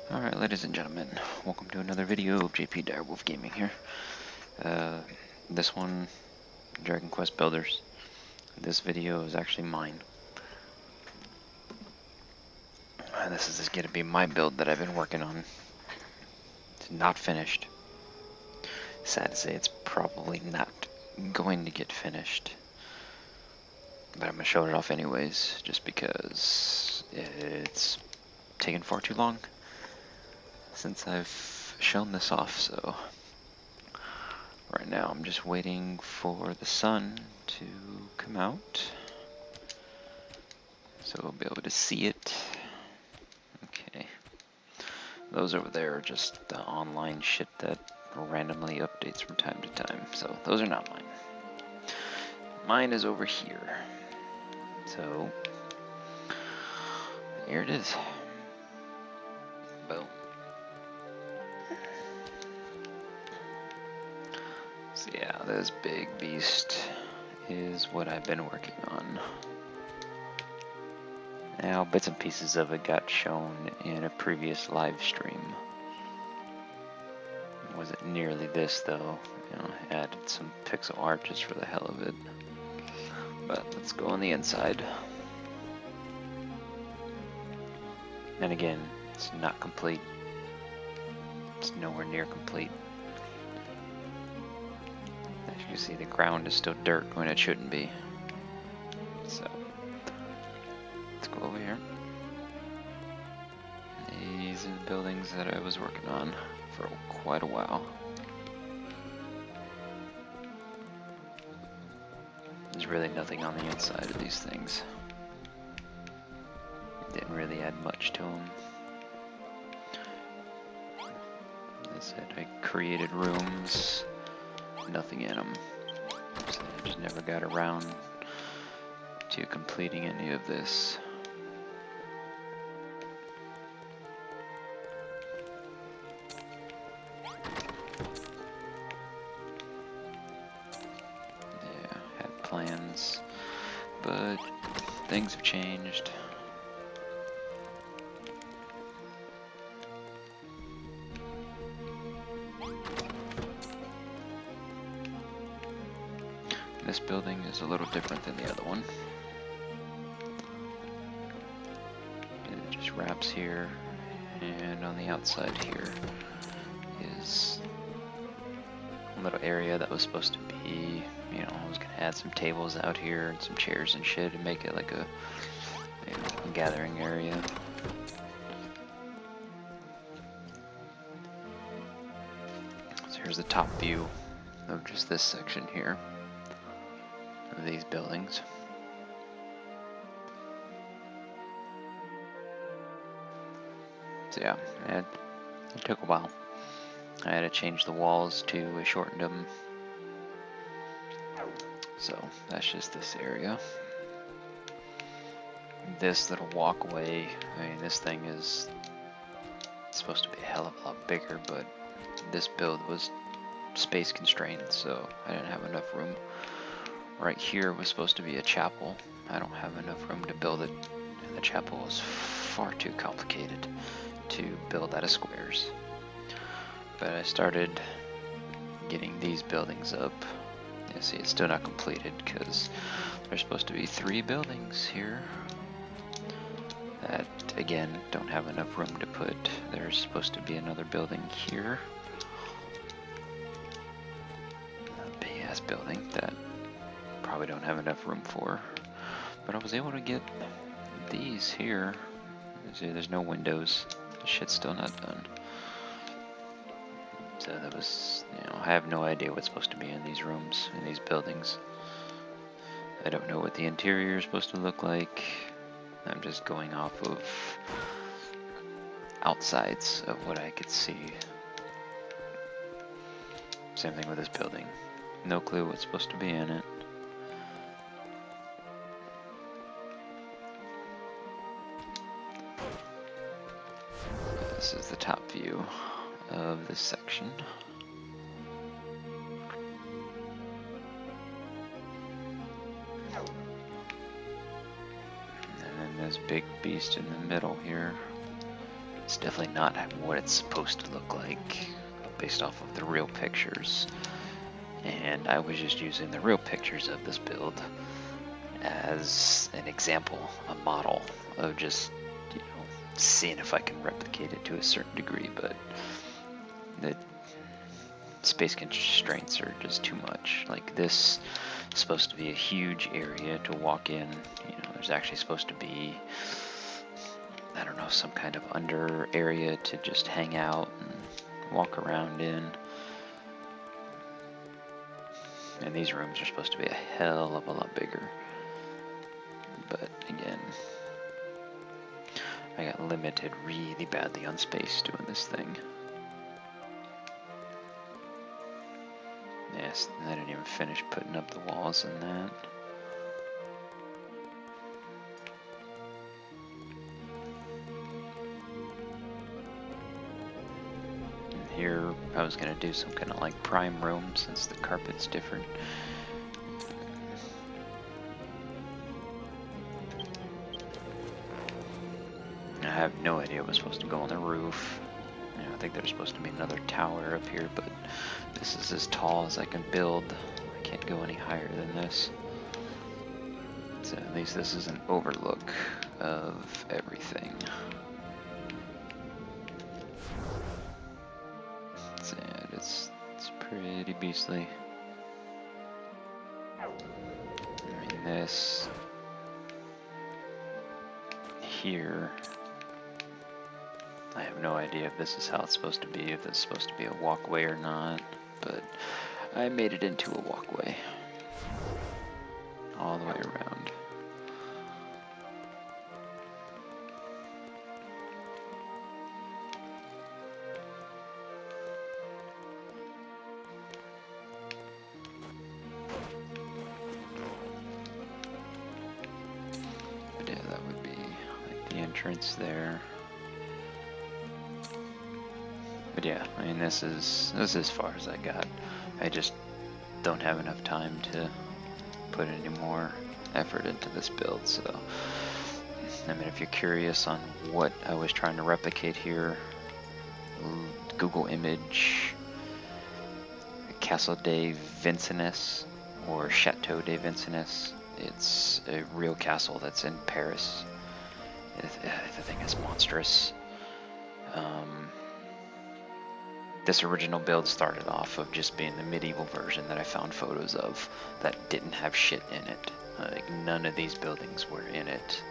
Alright, ladies and gentlemen, welcome to another video of JP Direwolf Gaming here. This one, Dragon Quest Builders. This video is actually mine. This is going to be my build that I've been working on. It's not finished. Sad to say, it's probably not going to get finished. But I'm going to show it off anyways, just because it's taken far too long since I've shown this off, so right now I'm just waiting for the sun to come out so we'll be able to see it. Okay, those over there are just the online shit that randomly updates from time to time, so those are not mine. Mine is over here, so here it is. Boom. So yeah, this big beast is what I've been working on. Now, bits and pieces of it got shown in a previous live stream. It wasn't nearly this though. You know, I added some pixel art just for the hell of it. But let's go on the inside. And again, it's not complete. It's nowhere near complete. As you can see, the ground is still dirt when it shouldn't be. So, let's go over here. These are the buildings that I was working on for quite a while. There's really nothing on the inside of these things. Didn't really add much to them. As I said, I created rooms, nothing in them. So I just never got around to completing any of this. Yeah, had plans, but things have changed. This building is a little different than the other one. It just wraps here, and on the outside here is a little area that was supposed to be, you know, I was gonna add some tables out here and some chairs and shit and make it like a, you know, a gathering area. So here's the top view of just this section here of these buildings. So yeah, it took a while. I had to change the walls too, I shortened them. So that's just this area. This little walkway, I mean, this thing is supposed to be a hell of a lot bigger, but this build was space constrained, so I didn't have enough room. Right here was supposed to be a chapel. I don't have enough room to build it, and the chapel is far too complicated to build out of squares. But I started getting these buildings up. You see, it's still not completed because there's supposed to be 3 buildings here that, again, don't have enough room to put. There's supposed to be another building here. A big ass building that probably don't have enough room for. But I was able to get these here. You see, there's no windows. The shit's still not done. So that was, you know, I have no idea what's supposed to be in these rooms, in these buildings. I don't know what the interior is supposed to look like. I'm just going off of outsides of what I could see. Same thing with this building. No clue what's supposed to be in it. This is the top view of this section. And then this big beast in the middle here It's definitely not what it's supposed to look like based off of the real pictures. And I was just using the real pictures of this build as an example, a model of just, you know, seeing if I can replicate it to a certain degree, but the space constraints are just too much. Like, this is supposed to be a huge area to walk in. You know, there's actually supposed to be, I don't know, some kind of under area to just hang out and walk around in. And these rooms are supposed to be a hell of a lot bigger. But again, I got limited really badly on space doing this thing. Yes, I didn't even finish putting up the walls in that. And here I was going to do some kind of like prime room since the carpet's different. I have no idea what's supposed to go on the roof. You know, I think there's supposed to be another tower up here, but this is as tall as I can build. I can't go any higher than this. So at least this is an overlook of everything. And it's pretty beastly. I mean, this here, I have no idea if this is how it's supposed to be, if it's supposed to be a walkway or not, but I made it into a walkway all the way around. But yeah, that would be like the entrance there. But yeah, I mean, this is as far as I got. I just don't have enough time to put any more effort into this build, so I mean, if you're curious on what I was trying to replicate here, Google image Castle de Vincennes or Chateau de Vincennes. It's a real castle that's in Paris. The thing is monstrous. This original build started off of just being the medieval version that I found photos of that didn't have shit in it. Like, none of these buildings were in it.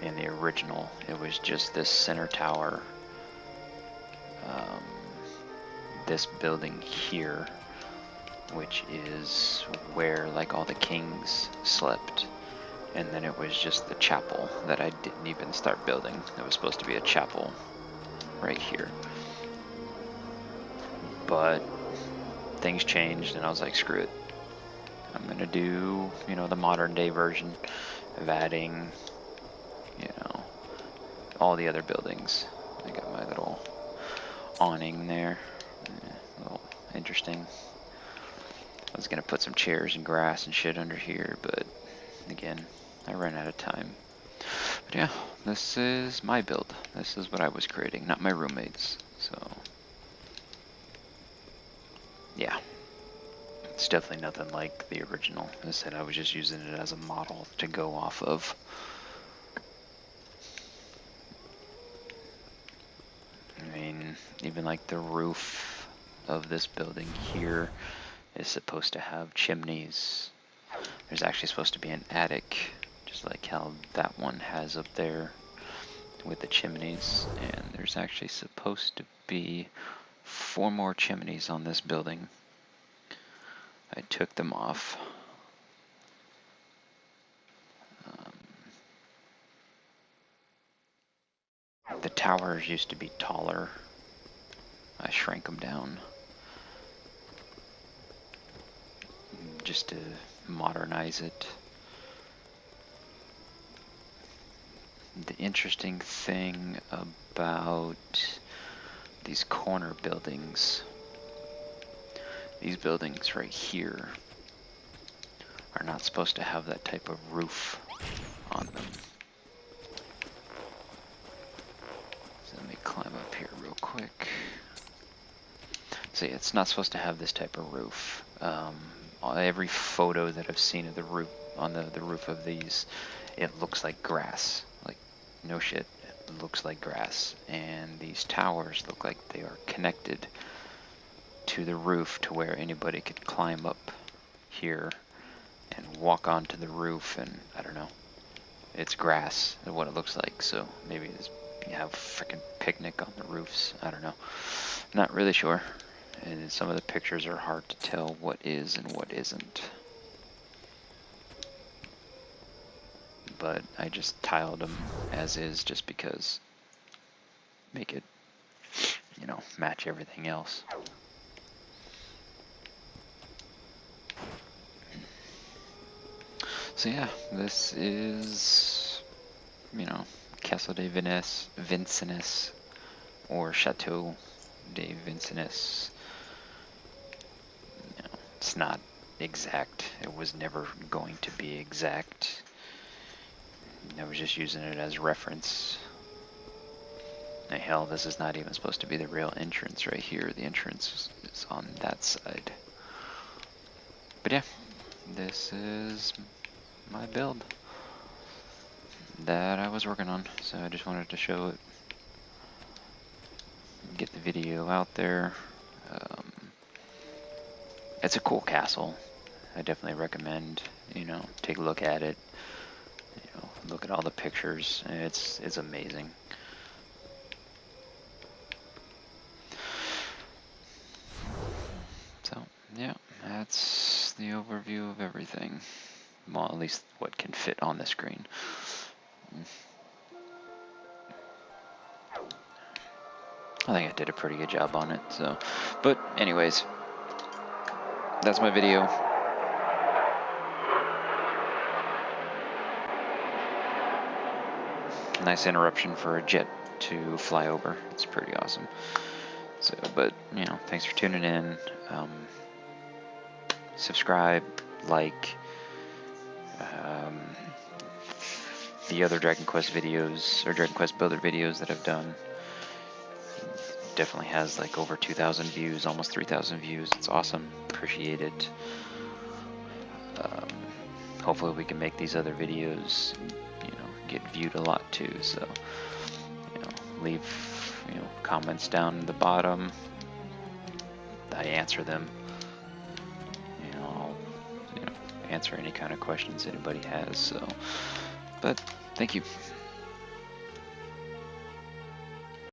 In the original, it was just this center tower, this building here, which is where like all the kings slept, and then it was just the chapel that I didn't even start building. It was supposed to be a chapel right here. But things changed and I was like, screw it. I'm gonna do, you know, the modern day version of adding, you know, all the other buildings. I got my little awning there. A little interesting. I was gonna put some chairs and grass and shit under here, but again, I ran out of time. But yeah, this is my build. This is what I was creating, not my roommates. So yeah, it's definitely nothing like the original. As I said, I was just using it as a model to go off of. I mean, even like the roof of this building here is supposed to have chimneys. There's actually supposed to be an attic, just like how that one has up there with the chimneys. And there's actually supposed to be 4 more chimneys on this building. I took them off. The towers used to be taller. I shrank them down just to modernize it. The interesting thing about these corner buildings, these buildings right here, are not supposed to have that type of roof on them. So let me climb quick. See, it's not supposed to have this type of roof. Every photo that I've seen of the roof, on the roof of these, it looks like grass. Like, no shit, it looks like grass. And these towers look like they are connected to the roof to where anybody could climb up here and walk onto the roof, and I don't know. It's grass, is what it looks like, so maybe you have a freaking picnic on the roofs. I don't know. Not really sure. And some of the pictures are hard to tell what is and what isn't. But I just tiled them as is just because make it, you know, match everything else. So yeah, this is, you know, Chateau de Vincennes, or Chateau de Vincennes. You know, it's not exact. It was never going to be exact. I was just using it as reference. Now, hell, this is not even supposed to be the real entrance right here. The entrance is on that side. But yeah, this is my build that I was working on, so I just wanted to show it, get the video out there. It's a cool castle. I definitely recommend, you know, take a look at it, you know, look at all the pictures. It's amazing. So yeah, that's the overview of everything. Well, at least what can fit on the screen. I think I did a pretty good job on it, so. But anyways, that's my video. Nice interruption for a jet to fly over. It's pretty awesome. So, but, you know, thanks for tuning in. Subscribe, like, the other Dragon Quest videos, or Dragon Quest Builder videos that I've done. Definitely has like over 2,000 views, almost 3,000 views. It's awesome. Appreciate it. Hopefully we can make these other videos, you know, get viewed a lot too. So, you know, leave, you know, comments down in the bottom. I answer them. You know, I'll, you know, answer any kind of questions anybody has. So, but thank you.